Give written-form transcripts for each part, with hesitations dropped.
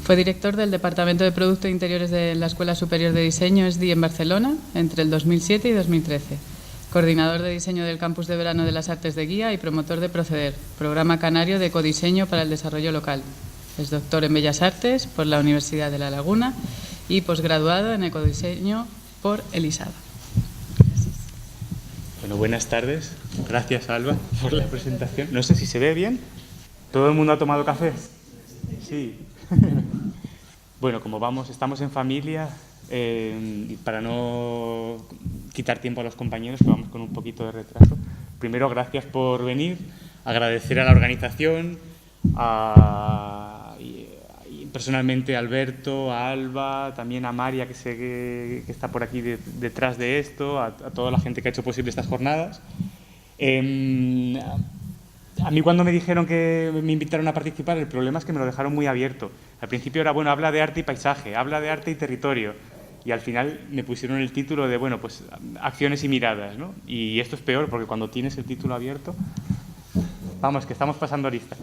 Fue director del Departamento de Productos Interiores de la Escuela Superior de Diseño ESDI en Barcelona entre el 2007 y 2013. Coordinador de diseño del Campus de Verano de las Artes de Guía y promotor de Proceder, programa canario de ecodiseño para el desarrollo local. Es doctor en Bellas Artes por la Universidad de La Laguna y posgraduado en ecodiseño por el ISADA. Bueno, buenas tardes. Gracias, Alba, por la presentación. No sé si se ve bien. ¿Todo el mundo ha tomado café? Sí. Bueno, como vamos, estamos en familia, y para no quitar tiempo a los compañeros, que vamos con un poquito de retraso. Primero, gracias por venir, agradecer a la organización, y personalmente a Alberto, a Alba, también a María, que sé que está por aquí detrás de esto, a toda la gente que ha hecho posible estas jornadas. A mí cuando me dijeron que me invitaron a participar, el problema es que me lo dejaron muy abierto. Al principio era, bueno, habla de arte y paisaje, habla de arte y territorio. Y al final me pusieron el título de, bueno, pues acciones y miradas, ¿no? Y esto es peor porque cuando tienes el título abierto, vamos, que estamos pasando lista.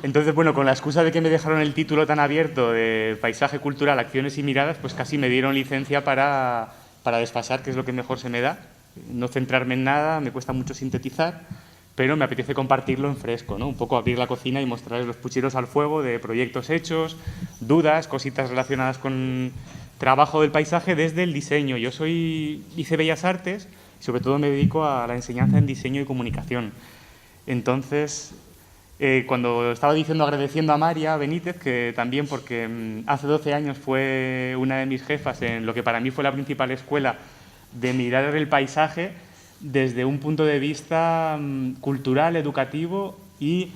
Entonces, bueno, con la excusa de que me dejaron el título tan abierto de paisaje cultural, acciones y miradas, pues casi me dieron licencia para desfasar, que es lo que mejor se me da. No centrarme en nada, me cuesta mucho sintetizar, pero me apetece compartirlo en fresco, ¿no? Un poco abrir la cocina y mostrarles los pucheros al fuego de proyectos hechos, dudas, cositas relacionadas con trabajo del paisaje desde el diseño. Yo hice Bellas Artes y sobre todo me dedico a la enseñanza en diseño y comunicación. Entonces, cuando estaba agradeciendo a María Benítez, que también porque hace 12 años fue una de mis jefas en lo que para mí fue la principal escuela de mirar el paisaje desde un punto de vista cultural, educativo y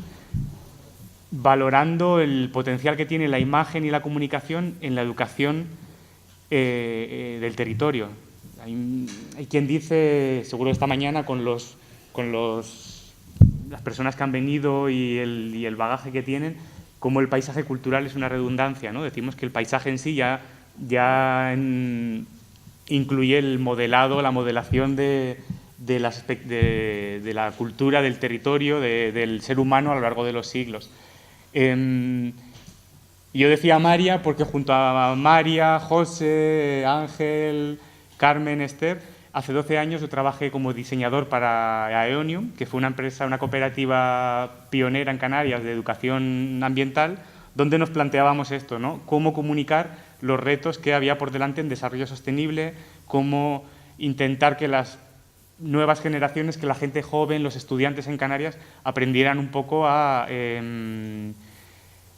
valorando el potencial que tiene la imagen y la comunicación en la educación del territorio. Hay quien dice, seguro esta mañana, con las personas que han venido y el bagaje que tienen, cómo el paisaje cultural es una redundancia, ¿no? Decimos que el paisaje en sí ya incluye el modelado, la modelación de la cultura, del territorio, del ser humano a lo largo de los siglos. Yo decía María porque junto a María, José, Ángel, Carmen, Esther, hace 12 años yo trabajé como diseñador para Aeonium, que fue una empresa, una cooperativa pionera en Canarias de educación ambiental, donde nos planteábamos esto, ¿no? Cómo comunicar los retos que había por delante en desarrollo sostenible, cómo intentar que las nuevas generaciones, que la gente joven, los estudiantes en Canarias, aprendieran un poco a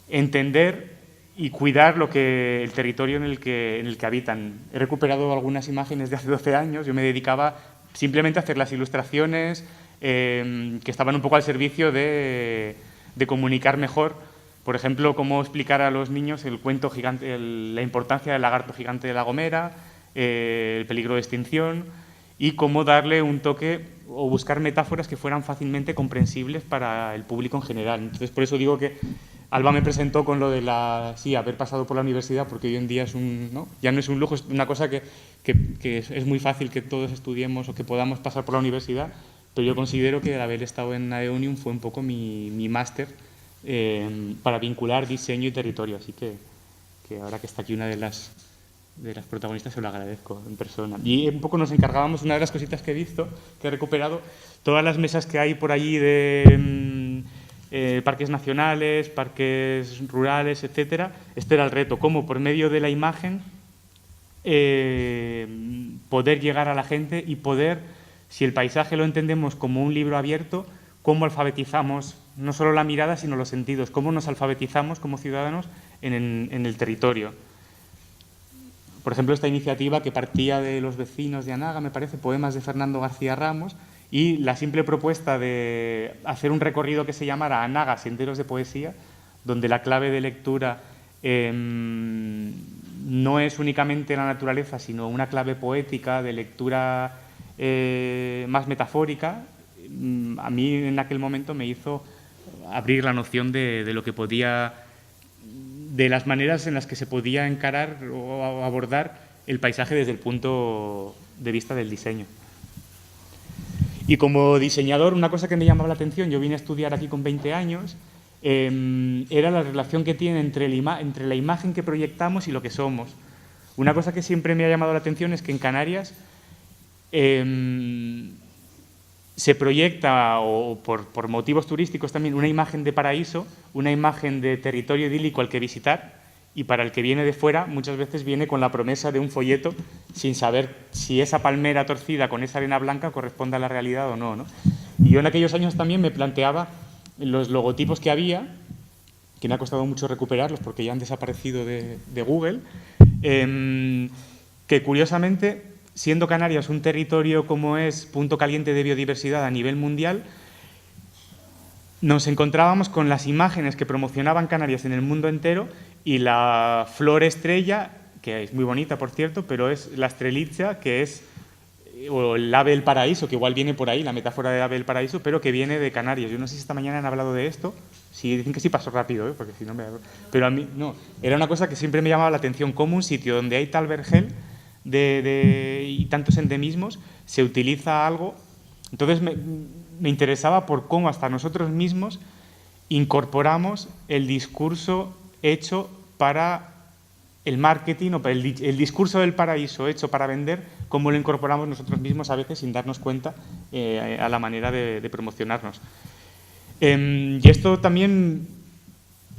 entender y cuidar el territorio en el que habitan. He recuperado algunas imágenes de hace 12 años. Yo me dedicaba simplemente a hacer las ilustraciones que estaban un poco al servicio de comunicar mejor. Por ejemplo, cómo explicar a los niños el cuento gigante, la importancia del lagarto gigante de La Gomera, el peligro de extinción, y cómo darle un toque o buscar metáforas que fueran fácilmente comprensibles para el público en general. Entonces, por eso digo que Alba me presentó con lo de haber pasado por la universidad, porque hoy en día ya no es un lujo, es una cosa que es muy fácil que todos estudiemos o que podamos pasar por la universidad, pero yo considero que el haber estado en Aeonium fue un poco mi máster para vincular diseño y territorio, así que ahora que está aquí una de las protagonistas se lo agradezco en persona. Y un poco nos encargábamos, una de las cositas que he visto, que he recuperado, todas las mesas que hay por allí de parques nacionales, parques rurales, etcétera. Este era el reto, cómo por medio de la imagen poder llegar a la gente y poder, si el paisaje lo entendemos como un libro abierto, cómo alfabetizamos no solo la mirada, sino los sentidos, cómo nos alfabetizamos como ciudadanos en el territorio. Por ejemplo, esta iniciativa que partía de los vecinos de Anaga, me parece, poemas de Fernando García Ramos, y la simple propuesta de hacer un recorrido que se llamara Anaga, Senderos de Poesía, donde la clave de lectura no es únicamente la naturaleza, sino una clave poética de lectura más metafórica. A mí en aquel momento me hizo abrir la noción de lo que podía, de las maneras en las que se podía encarar o abordar el paisaje desde el punto de vista del diseño. Y como diseñador, una cosa que me llamaba la atención, yo vine a estudiar aquí con 20 años, era la relación que tiene entre la imagen que proyectamos y lo que somos. Una cosa que siempre me ha llamado la atención es que en Canarias se proyecta, o por motivos turísticos también, una imagen de paraíso, una imagen de territorio idílico al que visitar, y para el que viene de fuera muchas veces viene con la promesa de un folleto sin saber si esa palmera torcida con esa arena blanca corresponde a la realidad o no, ¿no? Y yo en aquellos años también me planteaba los logotipos que había, que me ha costado mucho recuperarlos porque ya han desaparecido de Google, que curiosamente, siendo Canarias un territorio como es punto caliente de biodiversidad a nivel mundial, nos encontrábamos con las imágenes que promocionaban Canarias en el mundo entero y la flor estrella, que es muy bonita, por cierto, pero es la estrelitzia, que es, o el ave del paraíso, que igual viene por ahí, la metáfora de ave del paraíso, pero que viene de Canarias. Yo no sé si esta mañana han hablado de esto, si dicen que sí pasó rápido, porque si no me... Pero a mí, no, era una cosa que siempre me llamaba la atención, cómo un sitio donde hay tal vergel y tantos endemismos, se utiliza algo. Entonces me interesaba por cómo hasta nosotros mismos incorporamos el discurso hecho para el marketing, o el discurso del paraíso hecho para vender, cómo lo incorporamos nosotros mismos a veces sin darnos cuenta a la manera de promocionarnos. Y esto también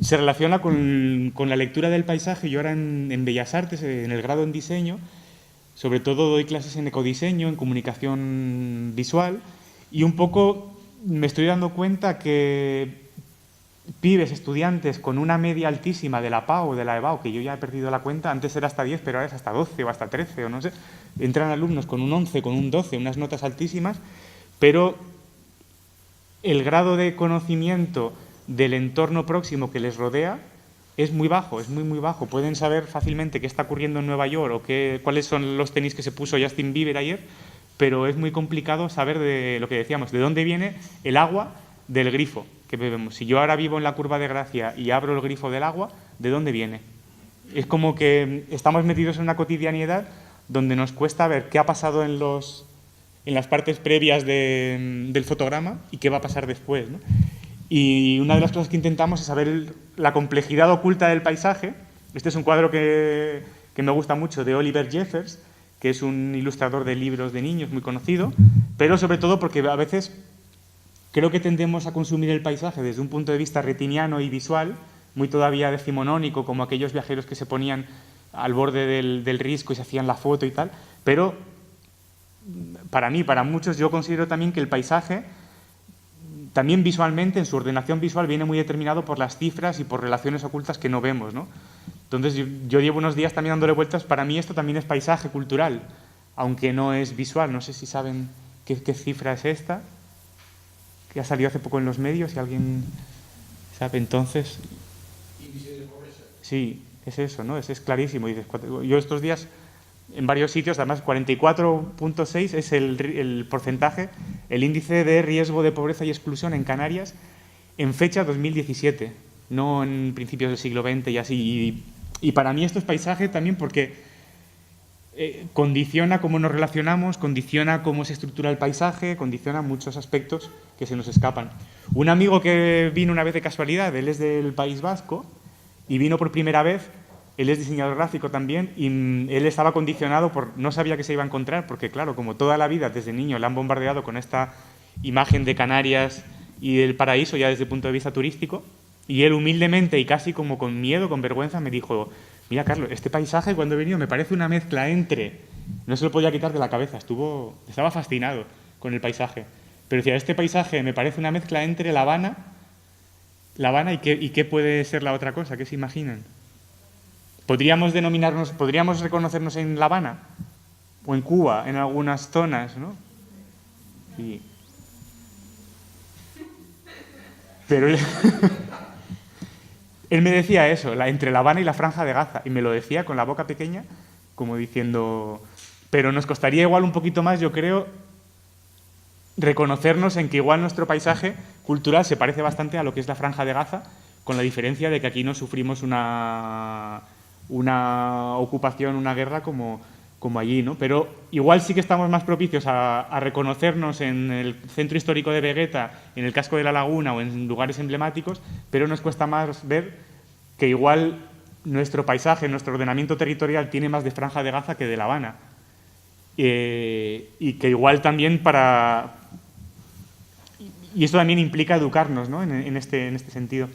se relaciona con la lectura del paisaje. Yo ahora en Bellas Artes, en el grado en diseño, sobre todo doy clases en ecodiseño, en comunicación visual, y un poco me estoy dando cuenta que pibes, estudiantes con una media altísima de la PAO o de la EBAU, que yo ya he perdido la cuenta, antes era hasta 10, pero ahora es hasta 12 o hasta 13, o no sé, entran alumnos con un 11, con un 12, unas notas altísimas, pero el grado de conocimiento del entorno próximo que les rodea es muy bajo, es muy, muy bajo. Pueden saber fácilmente qué está ocurriendo en Nueva York o cuáles son los tenis que se puso Justin Bieber ayer, pero es muy complicado saber de lo que decíamos, de dónde viene el agua del grifo que bebemos. Si yo ahora vivo en la Curva de Gracia y abro el grifo del agua, ¿de dónde viene? Es como que estamos metidos en una cotidianidad donde nos cuesta ver qué ha pasado en las partes previas del fotograma y qué va a pasar después, ¿no? Y una de las cosas que intentamos es saber la complejidad oculta del paisaje. Este es un cuadro que me gusta mucho, de Oliver Jeffers, que es un ilustrador de libros de niños muy conocido, pero sobre todo porque a veces creo que tendemos a consumir el paisaje desde un punto de vista retiniano y visual, muy todavía decimonónico, como aquellos viajeros que se ponían al borde del risco y se hacían la foto y tal, pero para mí, para muchos, yo considero también que el paisaje, también visualmente, en su ordenación visual, viene muy determinado por las cifras y por relaciones ocultas que no vemos, ¿no? Entonces, yo llevo unos días también dándole vueltas. Para mí esto también es paisaje cultural, aunque no es visual. No sé si saben qué cifra es esta, que ha salido hace poco en los medios, si alguien sabe. Entonces, índice de pobreza. Sí, es eso, ¿no? Es clarísimo. Yo estos días, en varios sitios, además 44,6 es el porcentaje, el índice de riesgo de pobreza y exclusión en Canarias en fecha 2017, no en principios del siglo XX y así. Y para mí esto es paisaje también porque condiciona cómo nos relacionamos, condiciona cómo se estructura el paisaje, condiciona muchos aspectos que se nos escapan. Un amigo que vino una vez de casualidad, él es del País Vasco y vino por primera vez. Él es diseñador gráfico también y él estaba condicionado no sabía que se iba a encontrar porque, claro, como toda la vida desde niño le han bombardeado con esta imagen de Canarias y del paraíso ya desde el punto de vista turístico, y él humildemente y casi como con miedo, con vergüenza, me dijo: mira, Carlos, este paisaje cuando he venido me parece una mezcla entre... No se lo podía quitar de la cabeza, estaba fascinado con el paisaje. Pero decía, este paisaje me parece una mezcla entre La Habana y qué puede ser la otra cosa, ¿qué se imaginan? Podríamos reconocernos en La Habana o en Cuba, en algunas zonas, ¿no? Sí. Pero él me decía eso, entre La Habana y la Franja de Gaza, y me lo decía con la boca pequeña, como diciendo, pero nos costaría igual un poquito más, yo creo, reconocernos en que igual nuestro paisaje cultural se parece bastante a lo que es la Franja de Gaza, con la diferencia de que aquí no sufrimos una ocupación, una guerra como como allí, ¿no? Pero igual sí que estamos más propicios a reconocernos en el centro histórico de Vegueta, en el casco de la Laguna o en lugares emblemáticos, pero nos cuesta más ver que igual nuestro paisaje, nuestro ordenamiento territorial tiene más de Franja de Gaza que de La Habana. Y que igual también y esto también implica educarnos, ¿no? en este sentido.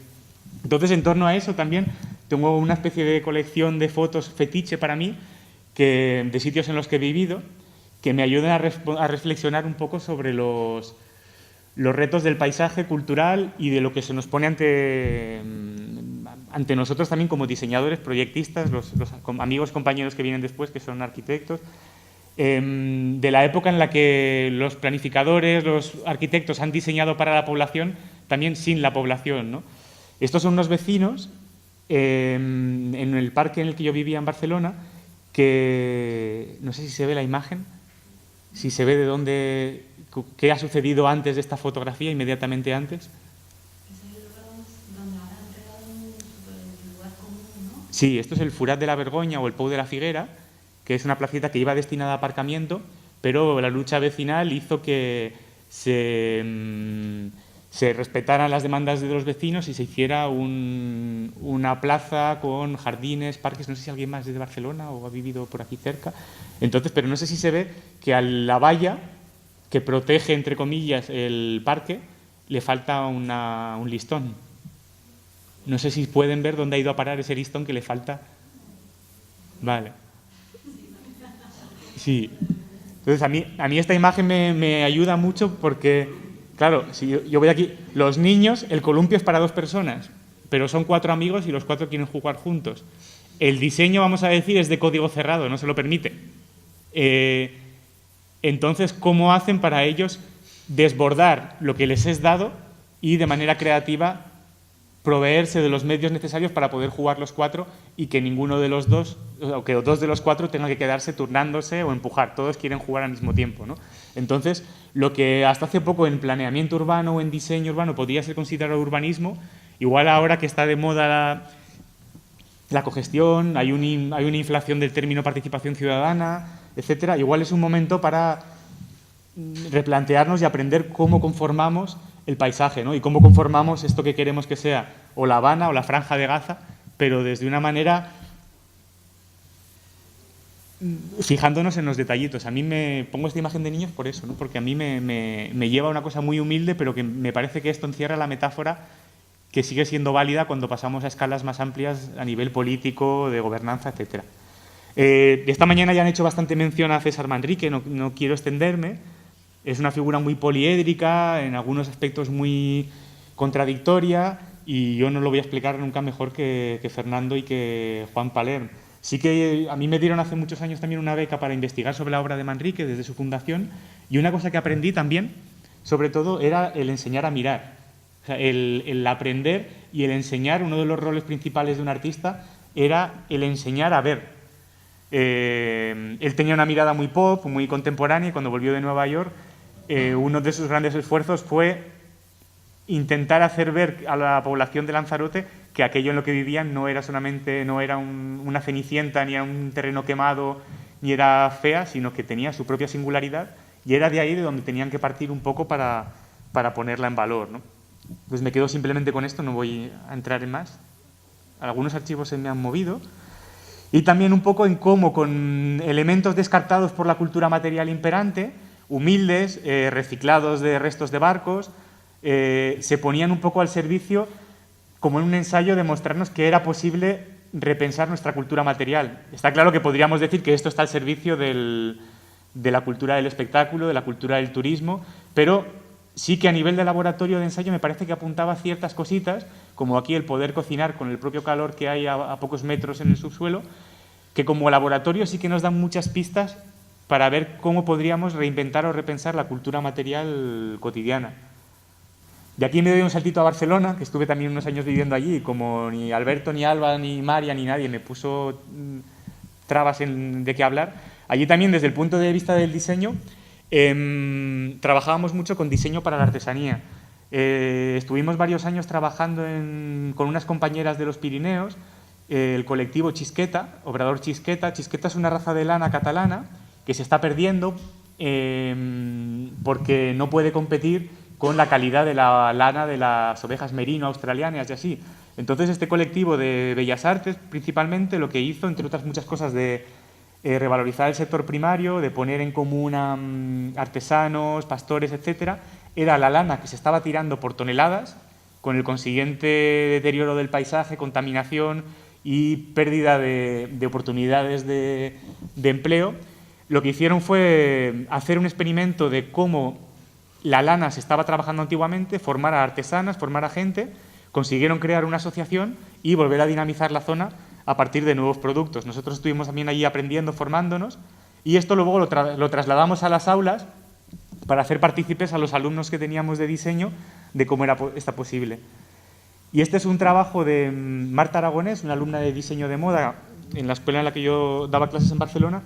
Entonces, en torno a eso también tengo una especie de colección de fotos fetiche para mí, de sitios en los que he vivido, que me ayudan a reflexionar un poco sobre los retos del paisaje cultural y de lo que se nos pone ante nosotros también como diseñadores, proyectistas, los amigos, compañeros que vienen después, que son arquitectos, de la época en la que los planificadores, los arquitectos han diseñado para la población, también sin la población, ¿no? Estos son unos vecinos en el parque en el que yo vivía en Barcelona, que no sé si se ve la imagen, si se ve de dónde, qué ha sucedido antes de esta fotografía, inmediatamente antes. Sí, esto es el Forat de la Vergoña o el Pou de la Figuera, que es una placita que iba destinada a aparcamiento, pero la lucha vecinal hizo que se respetaran las demandas de los vecinos y se hiciera una plaza con jardines, parques. No sé si alguien más es de Barcelona o ha vivido por aquí cerca. Entonces, pero no sé si se ve que a la valla que protege, entre comillas, el parque, le falta un listón. No sé si pueden ver dónde ha ido a parar ese listón que le falta. Vale. Sí. Entonces, a mí esta imagen me ayuda mucho porque, claro, si yo voy aquí, los niños, el columpio es para 2 personas, pero son 4 amigos y los 4 quieren jugar juntos. El diseño, vamos a decir, es de código cerrado, no se lo permite. Entonces, ¿cómo hacen para ellos desbordar lo que les es dado y de manera creativa proveerse de los medios necesarios para poder jugar los 4 y que ninguno de los 2, o que 2 de los 4 tengan que quedarse turnándose o empujar? Todos quieren jugar al mismo tiempo, ¿no? Entonces, lo que hasta hace poco en planeamiento urbano o en diseño urbano podría ser considerado urbanismo, igual ahora que está de moda la cogestión, hay una inflación del término participación ciudadana, etcétera, igual es un momento para replantearnos y aprender cómo conformamos el paisaje, ¿no? Y cómo conformamos esto que queremos que sea o La Habana o la Franja de Gaza, pero desde una manera fijándonos en los detallitos. A mí me pongo esta imagen de niños por eso, ¿no? Porque a mí me lleva a una cosa muy humilde, pero que me parece que esto encierra la metáfora que sigue siendo válida cuando pasamos a escalas más amplias a nivel político, de gobernanza, etcétera. Esta mañana ya han hecho bastante mención a César Manrique, no quiero extenderme. Es una figura muy poliédrica, en algunos aspectos muy contradictoria, y yo no lo voy a explicar nunca mejor que Fernando y que Juan Palerm. Sí que a mí me dieron hace muchos años también una beca para investigar sobre la obra de Manrique desde su fundación, y una cosa que aprendí también, sobre todo, era el enseñar a mirar. O sea, el aprender y el enseñar, uno de los roles principales de un artista era el enseñar a ver. Él tenía una mirada muy pop, muy contemporánea, y cuando volvió de Nueva York, uno de sus grandes esfuerzos fue intentar hacer ver a la población de Lanzarote que aquello en lo que vivían no era solamente, no era una cenicienta, ni era un terreno quemado, ni era fea, sino que tenía su propia singularidad, y era de ahí de donde tenían que partir un poco para ponerla en valor, ¿no? Pues me quedo simplemente con esto, no voy a entrar en más. Algunos archivos se me han movido. Y también un poco en cómo, con elementos descartados por la cultura material imperante, humildes, reciclados de restos de barcos, se ponían un poco al servicio, como en un ensayo, de mostrarnos que era posible repensar nuestra cultura material. Está claro que podríamos decir que esto está al servicio de la cultura del espectáculo, de la cultura del turismo, pero sí que a nivel de laboratorio de ensayo me parece que apuntaba ciertas cositas, como aquí el poder cocinar con el propio calor que hay a pocos metros en el subsuelo, que como laboratorio sí que nos dan muchas pistas para ver cómo podríamos reinventar o repensar la cultura material cotidiana. De aquí me doy un saltito a Barcelona, que estuve también unos años viviendo allí, y como ni Alberto, ni Alba, ni María, ni nadie me puso trabas de qué hablar, allí también desde el punto de vista del diseño trabajábamos mucho con diseño para la artesanía. Estuvimos varios años trabajando con unas compañeras de los Pirineos el colectivo Chisqueta, Obrador Chisqueta. Chisqueta es una raza de lana catalana que se está perdiendo porque no puede competir con la calidad de la lana de las ovejas merino australianas y así. Entonces, este colectivo de Bellas Artes, principalmente, lo que hizo, entre otras muchas cosas, de revalorizar el sector primario, de poner en común a artesanos, pastores, etcétera, era la lana que se estaba tirando por toneladas, con el consiguiente deterioro del paisaje, contaminación y pérdida de oportunidades de empleo. Lo que hicieron fue hacer un experimento de cómo la lana se estaba trabajando antiguamente, formar a artesanas, formar a gente, consiguieron crear una asociación y volver a dinamizar la zona a partir de nuevos productos. Nosotros estuvimos también allí aprendiendo, formándonos, y esto luego lo trasladamos a las aulas para hacer partícipes a los alumnos que teníamos de diseño de cómo era esto posible. Y este es un trabajo de Marta Aragonés, una alumna de diseño de moda en la escuela en la que yo daba clases en Barcelona,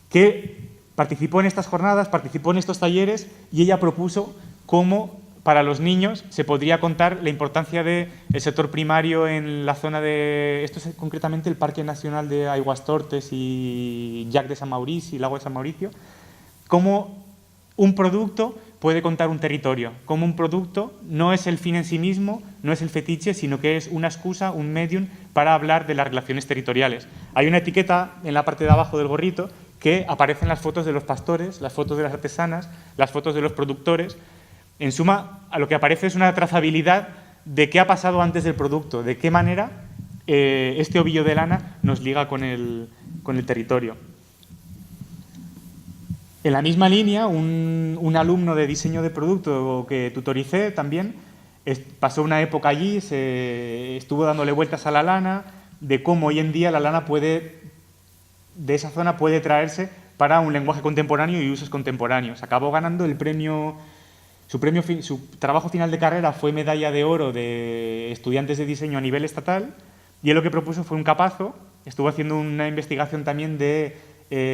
que participó en estas jornadas, participó en estos talleres, y ella propuso cómo para los niños se podría contar la importancia del sector primario en la zona de... Esto es concretamente el Parque Nacional de Aigües-Tortes y Llac de Sant Maurici, y Lago de San Mauricio, cómo un producto puede contar un territorio, cómo un producto no es el fin en sí mismo, no es el fetiche, sino que es una excusa, un medium para hablar de las relaciones territoriales. Hay una etiqueta en la parte de abajo del gorrito que aparecen las fotos de los pastores, las fotos de las artesanas, las fotos de los productores. En suma, a lo que aparece es una trazabilidad de qué ha pasado antes del producto, de qué manera este ovillo de lana nos liga con el territorio. En la misma línea, un alumno de diseño de producto que tutoricé también pasó una época allí, estuvo dándole vueltas a la lana, de cómo hoy en día la lana de esa zona puede traerse para un lenguaje contemporáneo y usos contemporáneos. Acabó ganando el premio. Su trabajo final de carrera fue medalla de oro de estudiantes de diseño a nivel estatal, y él lo que propuso fue un capazo. Estuvo haciendo una investigación también de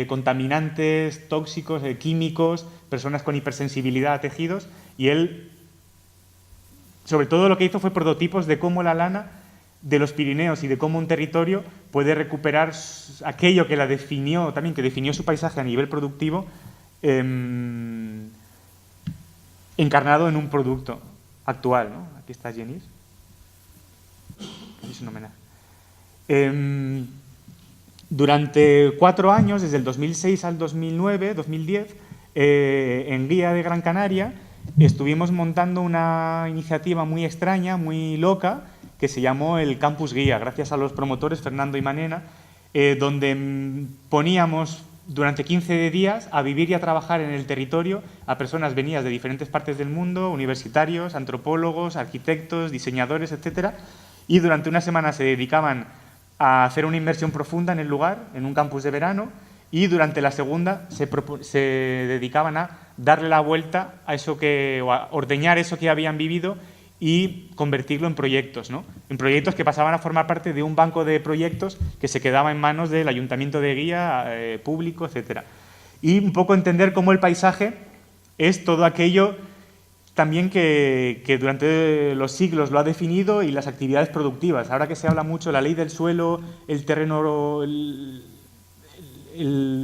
contaminantes tóxicos, químicos, personas con hipersensibilidad a tejidos, y él, sobre todo, lo que hizo fue prototipos de cómo la lana de los Pirineos y de cómo un territorio puede recuperar aquello que la definió, también que definió su paisaje a nivel productivo, encarnado en un producto actual, ¿no? Aquí está Jenis. Es un homenaje. Durante 4 años, desde el 2006 al 2009, 2010, en Guía de Gran Canaria, estuvimos montando una iniciativa muy extraña, muy loca, que se llamó el Campus Guía, gracias a los promotores Fernando y Manena, donde poníamos durante 15 días a vivir y a trabajar en el territorio a personas venidas de diferentes partes del mundo, universitarios, antropólogos, arquitectos, diseñadores, etcétera, y durante una semana se dedicaban a hacer una inmersión profunda en el lugar, en un campus de verano, y durante la segunda se dedicaban a darle la vuelta a eso o a ordeñar eso que habían vivido y convertirlo en proyectos, ¿no? En proyectos que pasaban a formar parte de un banco de proyectos que se quedaba en manos del Ayuntamiento de Guía, público, etcétera. Y un poco entender cómo el paisaje es todo aquello también que durante los siglos lo ha definido, y las actividades productivas. Ahora que se habla mucho de la ley del suelo, el terreno, el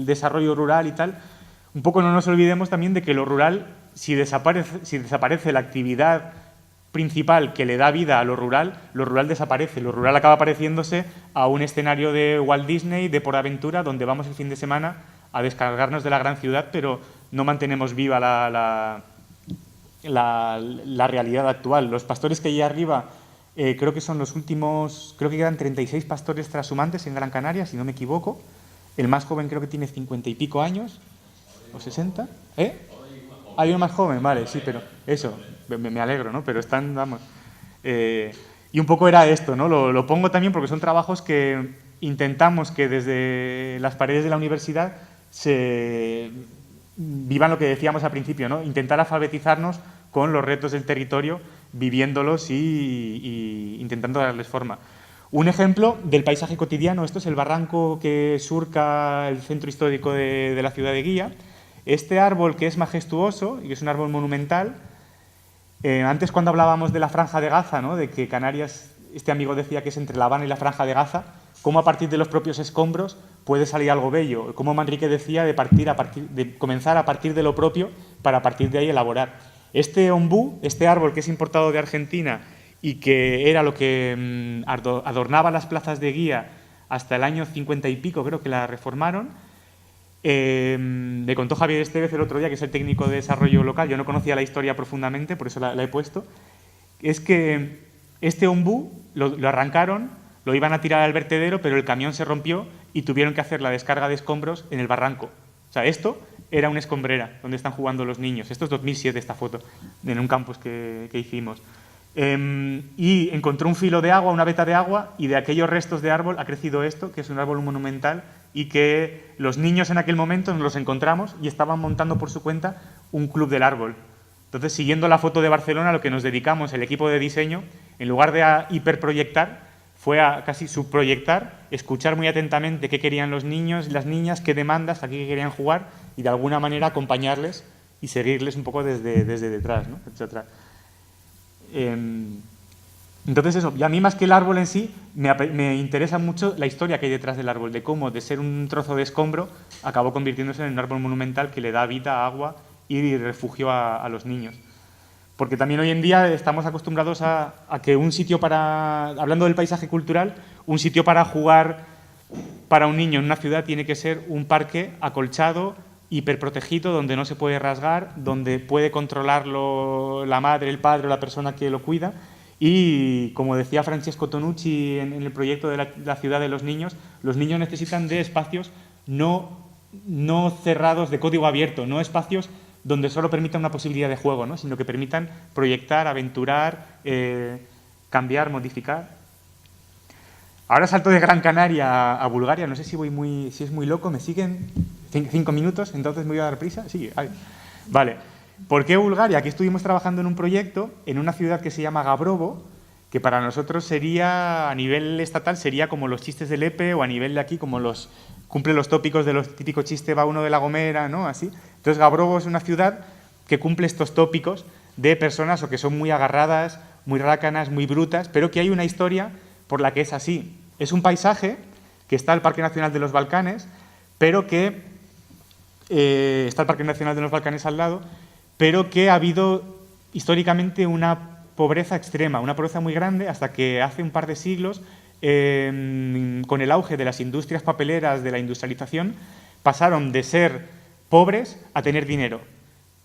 desarrollo rural y tal, un poco no nos olvidemos también de que lo rural, si desaparece la actividad principal que le da vida a lo rural desaparece. Lo rural acaba pareciéndose a un escenario de Walt Disney, de Por Aventura, donde vamos el fin de semana a descargarnos de la gran ciudad, pero no mantenemos viva la realidad actual. Los pastores que hay arriba, creo que son los últimos, creo que quedan 36 pastores trashumantes en Gran Canaria, si no me equivoco. El más joven creo que tiene 50 y pico años, o 60. Hay uno más joven, vale, sí, pero eso, me alegro, ¿no? Pero están, vamos... y un poco era esto, ¿no? Lo pongo también porque son trabajos que intentamos que desde las paredes de la universidad se vivan lo que decíamos al principio, ¿no? Intentar alfabetizarnos con los retos del territorio, viviéndolos y intentando darles forma. Un ejemplo del paisaje cotidiano, esto es el barranco que surca el centro histórico de la ciudad de Guía. Este árbol, que es majestuoso y que es un árbol monumental, antes cuando hablábamos de la Franja de Gaza, ¿no? De que Canarias, este amigo decía que es entre La Habana y la Franja de Gaza, cómo a partir de los propios escombros puede salir algo bello. Como Manrique decía, de comenzar a partir de lo propio para a partir de ahí elaborar. Este ombú, este árbol que es importado de Argentina y que era lo que adornaba las plazas de Guía hasta el año 50 y pico, creo que la reformaron. Me contó Javier Estevez el otro día, que es el técnico de desarrollo local, yo no conocía la historia profundamente, por eso la he puesto, es que este ombú lo arrancaron, lo iban a tirar al vertedero, pero el camión se rompió y tuvieron que hacer la descarga de escombros en el barranco. O sea, esto era una escombrera donde están jugando los niños. Esto es 2007, esta foto, en un campus que hicimos. Y encontró un filo de agua, una veta de agua, y de aquellos restos de árbol ha crecido esto, que es un árbol monumental, y que los niños en aquel momento nos los encontramos y estaban montando por su cuenta un club del árbol. Entonces, siguiendo la foto de Barcelona, lo que nos dedicamos, el equipo de diseño, en lugar de a hiperproyectar, fue a casi subproyectar, escuchar muy atentamente qué querían los niños y las niñas, qué demandas, a qué querían jugar, y de alguna manera acompañarles y seguirles un poco desde detrás, ¿no? Etcétera. Entonces eso, y a mí más que el árbol en sí, me interesa mucho la historia que hay detrás del árbol, de cómo de ser un trozo de escombro acabó convirtiéndose en un árbol monumental que le da vida, agua y refugio a los niños. Porque también hoy en día estamos acostumbrados a que un sitio para, hablando del paisaje cultural, un sitio para jugar para un niño en una ciudad tiene que ser un parque acolchado, hiperprotegido, donde no se puede rasgar, donde puede controlarlo la madre, el padre o la persona que lo cuida. Y como decía Francesco Tonucci en el proyecto de la ciudad de los niños necesitan de espacios no cerrados, de código abierto, no espacios donde solo permitan una posibilidad de juego, ¿no? Sino que permitan proyectar, aventurar, cambiar, modificar. Ahora salto de Gran Canaria a Bulgaria, no sé si es muy loco, ¿me siguen? 5 minutos, entonces me voy a dar prisa. Sí, vale. ¿Por qué Bulgaria? Aquí estuvimos trabajando en un proyecto en una ciudad que se llama Gabrovo, que para nosotros sería, a nivel estatal, sería como los chistes del EPE, o a nivel de aquí como cumple los tópicos de los típicos chistes, va uno de La Gomera, ¿no? Así. Entonces Gabrovo es una ciudad que cumple estos tópicos de personas o que son muy agarradas, muy rácanas, muy brutas, pero que hay una historia por la que es así. Es un paisaje que está el Parque Nacional de los Balcanes, pero que está el Parque Nacional de los Balcanes al lado, pero que ha habido históricamente una pobreza extrema, una pobreza muy grande, hasta que hace un par de siglos, con el auge de las industrias papeleras, de la industrialización, pasaron de ser pobres a tener dinero,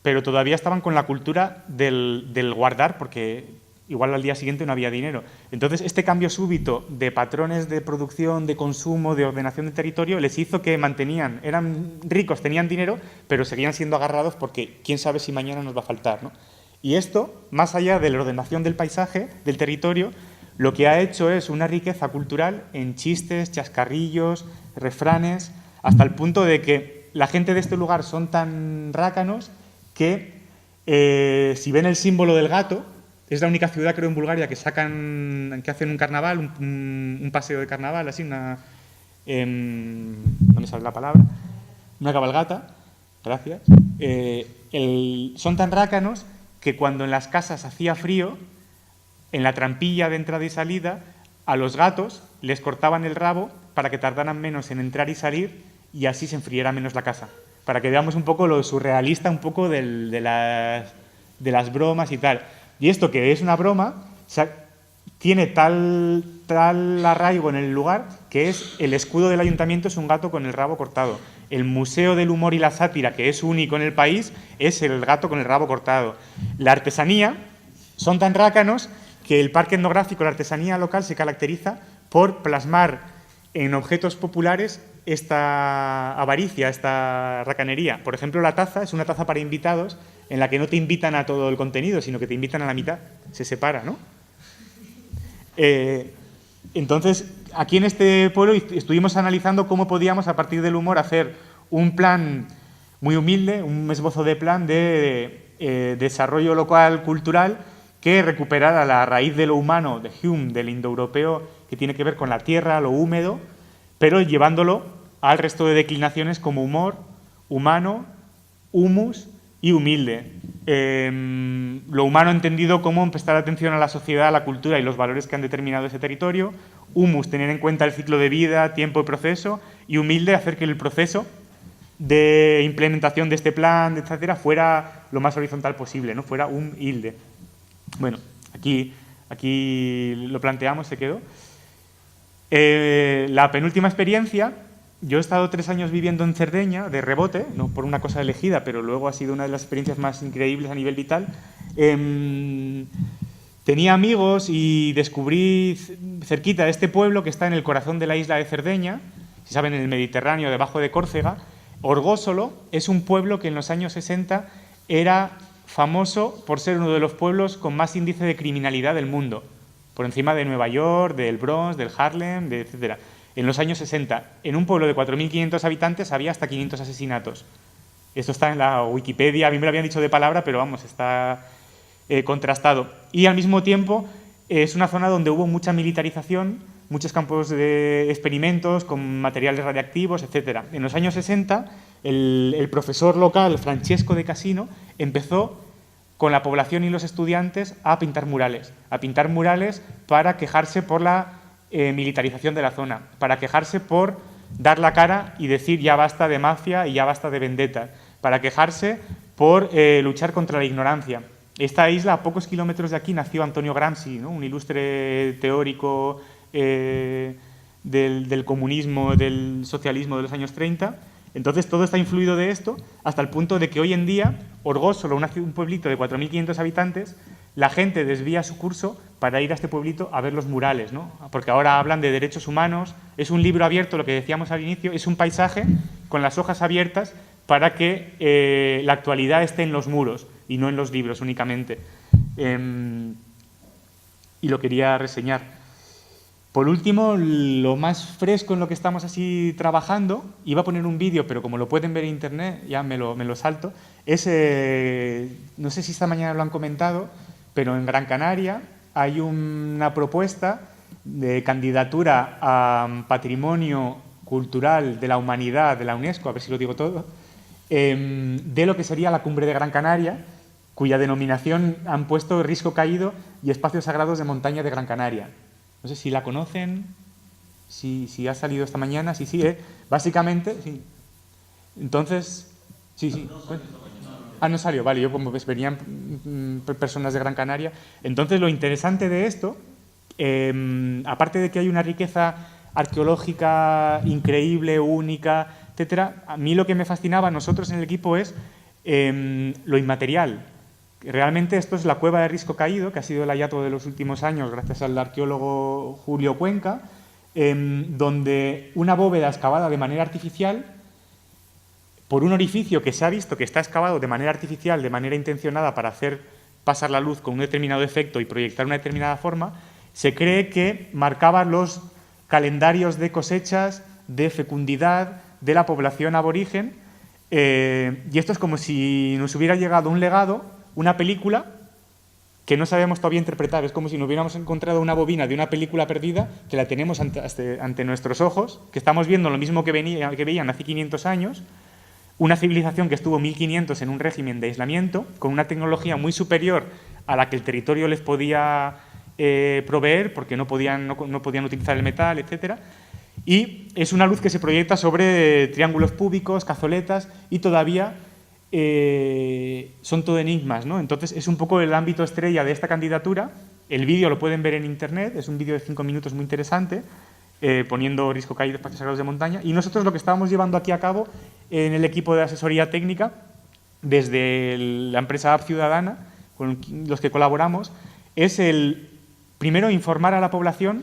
pero todavía estaban con la cultura del guardar, porque igual al día siguiente no había dinero. Entonces, este cambio súbito de patrones de producción, de consumo, de ordenación de territorio, les hizo que eran ricos, tenían dinero, pero seguían siendo agarrados porque quién sabe si mañana nos va a faltar, ¿no? Y esto, más allá de la ordenación del paisaje, del territorio, lo que ha hecho es una riqueza cultural en chistes, chascarrillos, refranes, hasta el punto de que la gente de este lugar son tan rácanos que si ven el símbolo del gato, es la única ciudad, creo, en Bulgaria que hacen un carnaval, un paseo de carnaval, así, no me sale la palabra, una cabalgata, gracias. Son tan rácanos que cuando en las casas hacía frío, en la trampilla de entrada y salida, a los gatos les cortaban el rabo para que tardaran menos en entrar y salir y así se enfriara menos la casa. Para que veamos un poco lo surrealista un poco de las bromas y tal. Y esto, que es una broma, tiene tal arraigo en el lugar que es el escudo del ayuntamiento es un gato con el rabo cortado. El Museo del Humor y la Sátira, que es único en el país, es el gato con el rabo cortado. La artesanía, son tan rácanos que el parque etnográfico, la artesanía local, se caracteriza por plasmar en objetos populares esta avaricia, esta racanería. Por ejemplo, la taza es una taza para invitados en la que no te invitan a todo el contenido, sino que te invitan a la mitad, se separa, ¿no? Entonces, aquí en este pueblo estuvimos analizando cómo podíamos, a partir del humor, hacer un plan muy humilde, un esbozo de plan de desarrollo local cultural que recuperara la raíz de lo humano, de Hume, del indoeuropeo, que tiene que ver con la tierra, lo húmedo, pero llevándolo al resto de declinaciones como humor, humano, humus y humilde. Lo humano entendido como prestar atención a la sociedad, a la cultura y los valores que han determinado ese territorio. Humus, tener en cuenta el ciclo de vida, tiempo y proceso. Y humilde, hacer que el proceso de implementación de este plan, etcétera, fuera lo más horizontal posible, ¿no? Fuera humilde. Bueno, aquí lo planteamos, se quedó. La penúltima experiencia, yo he estado 3 años viviendo en Cerdeña, de rebote, no por una cosa elegida, pero luego ha sido una de las experiencias más increíbles a nivel vital. Tenía amigos y descubrí cerquita de este pueblo que está en el corazón de la isla de Cerdeña, si saben, en el Mediterráneo, debajo de Córcega. Orgósolo es un pueblo que en los años 60 era famoso por ser uno de los pueblos con más índice de criminalidad del mundo, por encima de Nueva York, del Bronx, del Harlem, etcétera. En los años 60, en un pueblo de 4.500 habitantes había hasta 500 asesinatos. Esto está en la Wikipedia, a mí me lo habían dicho de palabra, pero vamos, está contrastado. Y al mismo tiempo es una zona donde hubo mucha militarización, muchos campos de experimentos con materiales radiactivos, etcétera. En los años 60, el profesor local, Francesco de Casino, empezó con la población y los estudiantes a pintar murales para quejarse por la militarización de la zona, para quejarse por dar la cara y decir ya basta de mafia y ya basta de vendetta, para quejarse por luchar contra la ignorancia. Esta isla, a pocos kilómetros de aquí, nació Antonio Gramsci, ¿no? Un ilustre teórico del comunismo, del socialismo de los años 30. Entonces, todo está influido de esto hasta el punto de que hoy en día, Orgósolo, un pueblito de 4.500 habitantes, la gente desvía su curso para ir a este pueblito a ver los murales, ¿no? Porque ahora hablan de derechos humanos, es un libro abierto, lo que decíamos al inicio, es un paisaje con las hojas abiertas para que la actualidad esté en los muros y no en los libros únicamente. Y lo quería reseñar. Por último, lo más fresco en lo que estamos así trabajando, iba a poner un vídeo, pero como lo pueden ver en internet, ya me lo salto, es, no sé si esta mañana lo han comentado, pero en Gran Canaria hay una propuesta de candidatura a Patrimonio Cultural de la Humanidad de la UNESCO, a ver si lo digo todo, de lo que sería la Cumbre de Gran Canaria, cuya denominación han puesto Risco Caído y Espacios Sagrados de Montaña de Gran Canaria. No sé si la conocen, si ha salido esta mañana, sí, básicamente, sí. Entonces, sí. No salió, vale, yo como ves, venían personas de Gran Canaria. Entonces, lo interesante de esto, aparte de que hay una riqueza arqueológica increíble, única, etcétera, a mí lo que me fascinaba a nosotros en el equipo es lo inmaterial. Realmente esto es la cueva de Risco Caído, que ha sido el hallazgo de los últimos años gracias al arqueólogo Julio Cuenca, donde una bóveda excavada de manera artificial, por un orificio que se ha visto que está excavado de manera artificial, de manera intencionada para hacer pasar la luz con un determinado efecto y proyectar una determinada forma, se cree que marcaba los calendarios de cosechas, de fecundidad de la población aborigen, y esto es como si nos hubiera llegado un legado, una película que no sabemos todavía interpretar. Es como si nos hubiéramos encontrado una bobina de una película perdida que la tenemos ante nuestros ojos, que estamos viendo lo mismo que veían hace 500 años, una civilización que estuvo 1500 en un régimen de aislamiento, con una tecnología muy superior a la que el territorio les podía proveer, porque no podían utilizar el metal, etcétera. Y es una luz que se proyecta sobre triángulos púbicos, cazoletas, y todavía son todo enigmas, ¿no? Entonces es un poco el ámbito estrella de esta candidatura. El vídeo lo pueden ver en internet, es un vídeo de 5 minutos muy interesante, poniendo Risco Caído, Espacios Sagrados de Montaña. Y nosotros lo que estábamos llevando aquí a cabo en el equipo de asesoría técnica, desde la empresa App Ciudadana, con los que colaboramos, es primero informar a la población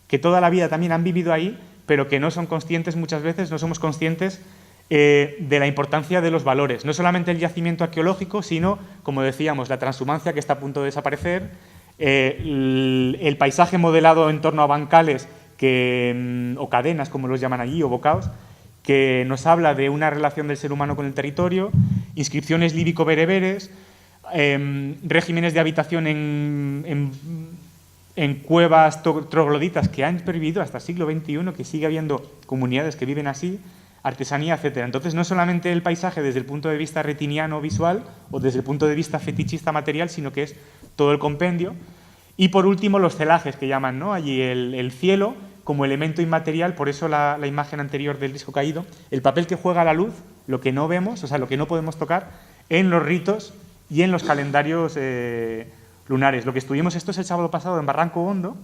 que toda la vida también han vivido ahí, pero que no son conscientes muchas veces, no somos conscientes de la importancia de los valores. No solamente el yacimiento arqueológico, sino, como decíamos, la transhumancia que está a punto de desaparecer, el paisaje modelado en torno a bancales o cadenas, como los llaman allí, o bocaos, que nos habla de una relación del ser humano con el territorio, inscripciones líbico-bereberes, regímenes de habitación en cuevas trogloditas que han pervivido hasta el siglo XXI, que sigue habiendo comunidades que viven así. artesanía, etcétera. Entonces, no solamente el paisaje desde el punto de vista retiniano visual o desde el punto de vista fetichista material, sino que es todo el compendio. Y, por último, los celajes que llaman, ¿no? Allí el cielo como elemento inmaterial, por eso la imagen anterior del risco caído, el papel que juega la luz, lo que no vemos, o sea, lo que no podemos tocar, en los ritos y en los calendarios lunares. Lo que estuvimos esto es el sábado pasado en Barranco Hondo,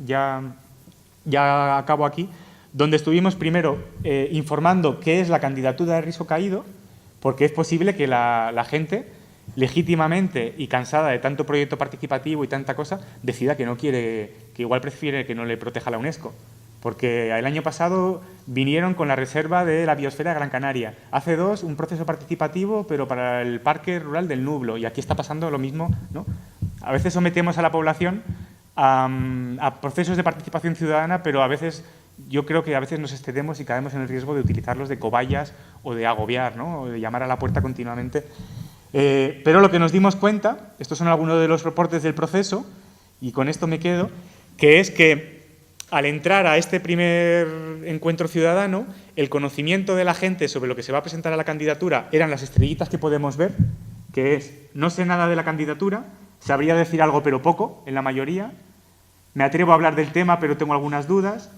ya acabo aquí, donde estuvimos primero informando qué es la candidatura de risco caído, porque es posible que la gente, legítimamente y cansada de tanto proyecto participativo y tanta cosa, decida que no quiere, que igual prefiere que no le proteja la UNESCO. Porque el año pasado vinieron con la reserva de la biosfera de Gran Canaria. Hace 2, un proceso participativo, pero para el Parque Rural del Nublo. Y aquí está pasando lo mismo, ¿no? A veces sometemos a la población a procesos de participación ciudadana, pero a veces, yo creo que a veces nos excedemos y caemos en el riesgo de utilizarlos de cobayas o de agobiar, ¿no? O de llamar a la puerta continuamente. Pero lo que nos dimos cuenta, estos son algunos de los reportes del proceso, y con esto me quedo, que es que al entrar a este primer encuentro ciudadano, el conocimiento de la gente sobre lo que se va a presentar a la candidatura eran las estrellitas que podemos ver, que es, no sé nada de la candidatura, sabría decir algo pero poco, en la mayoría, me atrevo a hablar del tema pero tengo algunas dudas,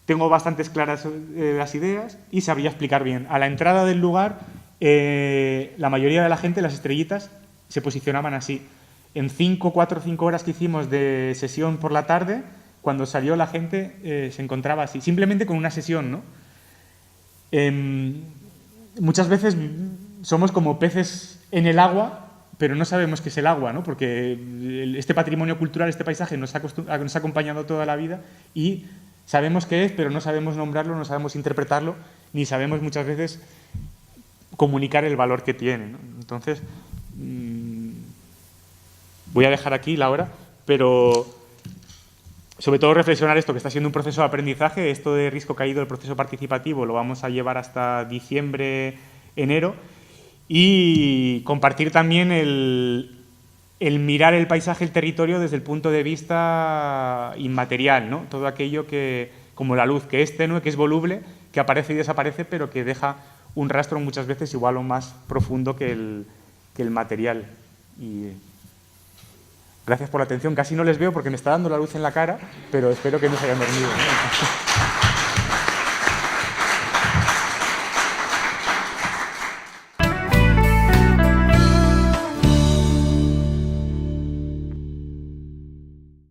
tengo bastantes claras las ideas y sabría explicar bien. A la entrada del lugar, la mayoría de la gente, las estrellitas, se posicionaban así. En 4 o 5 horas que hicimos de sesión por la tarde, cuando salió la gente se encontraba así, simplemente con una sesión, ¿no? Muchas veces somos como peces en el agua, pero no sabemos qué es el agua, ¿no? Porque este patrimonio cultural, este paisaje nos ha acompañado toda la vida y sabemos qué es, pero no sabemos nombrarlo, no sabemos interpretarlo, ni sabemos muchas veces comunicar el valor que tiene, ¿no? Entonces, voy a dejar aquí la hora, pero sobre todo reflexionar esto, que está siendo un proceso de aprendizaje, esto de risco caído, el proceso participativo, lo vamos a llevar hasta diciembre, enero, y compartir también el mirar el paisaje, el territorio desde el punto de vista inmaterial, ¿no? Todo aquello que, como la luz, que es tenue, que es voluble, que aparece y desaparece, pero que deja un rastro muchas veces igual o más profundo que el material. Y gracias por la atención. Casi no les veo porque me está dando la luz en la cara, pero espero que no se hayan dormido, ¿no?